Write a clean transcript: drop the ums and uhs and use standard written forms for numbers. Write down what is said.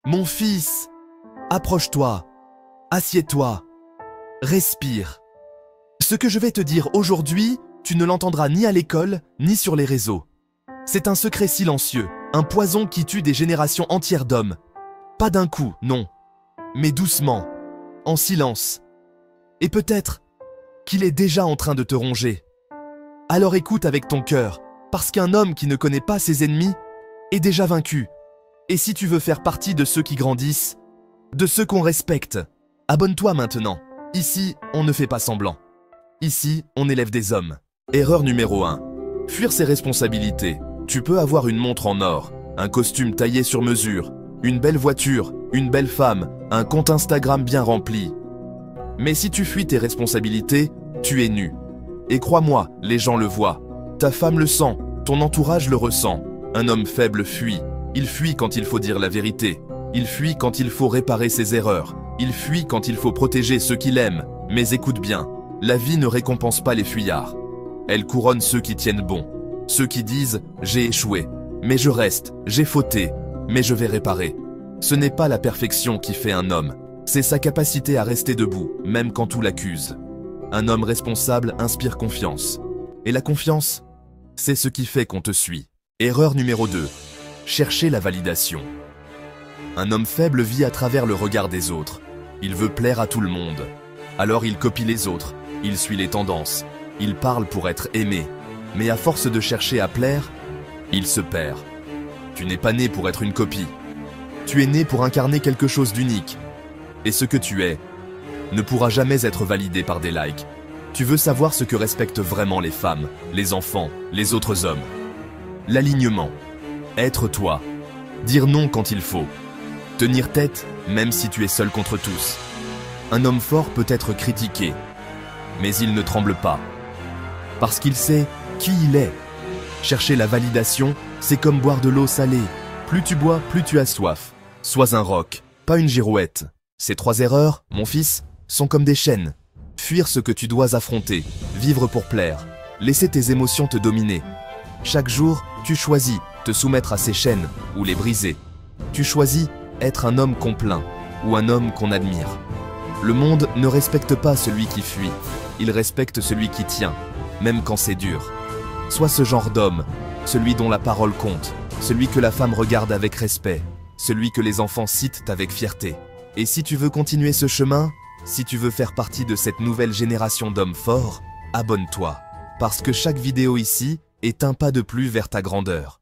Mon fils, approche-toi, assieds-toi, respire. Ce que je vais te dire aujourd'hui, tu ne l'entendras ni à l'école, ni sur les réseaux. C'est un secret silencieux, un poison qui tue des générations entières d'hommes. Pas d'un coup, non, mais doucement, en silence. Et peut-être qu'il est déjà en train de te ronger. Alors écoute avec ton cœur, parce qu'un homme qui ne connaît pas ses ennemis est déjà vaincu. Et si tu veux faire partie de ceux qui grandissent, de ceux qu'on respecte, abonne-toi maintenant. Ici, on ne fait pas semblant. Ici, on élève des hommes. Erreur numéro 1. Fuir ses responsabilités. Tu peux avoir une montre en or, un costume taillé sur mesure, une belle voiture, une belle femme, un compte Instagram bien rempli. Mais si tu fuis tes responsabilités, tu es nu. Et crois-moi, les gens le voient. Ta femme le sent, ton entourage le ressent. Un homme faible fuit. Il fuit quand il faut dire la vérité. Il fuit quand il faut réparer ses erreurs. Il fuit quand il faut protéger ceux qu'il aime. Mais écoute bien, la vie ne récompense pas les fuyards. Elle couronne ceux qui tiennent bon. Ceux qui disent « j'ai échoué, mais je reste, j'ai fauté, mais je vais réparer ». Ce n'est pas la perfection qui fait un homme, c'est sa capacité à rester debout, même quand tout l'accuse. Un homme responsable inspire confiance. Et la confiance, c'est ce qui fait qu'on te suit. Erreur numéro 2. Chercher la validation. Un homme faible vit à travers le regard des autres. Il veut plaire à tout le monde. Alors il copie les autres, il suit les tendances, il parle pour être aimé. Mais à force de chercher à plaire, il se perd. Tu n'es pas né pour être une copie. Tu es né pour incarner quelque chose d'unique. Et ce que tu es ne pourra jamais être validé par des likes. Tu veux savoir ce que respectent vraiment les femmes, les enfants, les autres hommes. L'alignement. Être toi. Dire non quand il faut. Tenir tête, même si tu es seul contre tous. Un homme fort peut être critiqué, mais il ne tremble pas. Parce qu'il sait qui il est. Chercher la validation, c'est comme boire de l'eau salée. Plus tu bois, plus tu as soif. Sois un roc, pas une girouette. Ces 3 erreurs, mon fils, sont comme des chaînes. Fuir ce que tu dois affronter, vivre pour plaire, laisser tes émotions te dominer. Chaque jour, tu choisis te soumettre à ces chaînes ou les briser. Tu choisis être un homme qu'on plaint ou un homme qu'on admire. Le monde ne respecte pas celui qui fuit, il respecte celui qui tient, même quand c'est dur. Sois ce genre d'homme, celui dont la parole compte, celui que la femme regarde avec respect, celui que les enfants citent avec fierté. Et si tu veux continuer ce chemin, si tu veux faire partie de cette nouvelle génération d'hommes forts, abonne-toi. Parce que chaque vidéo ici est un pas de plus vers ta grandeur.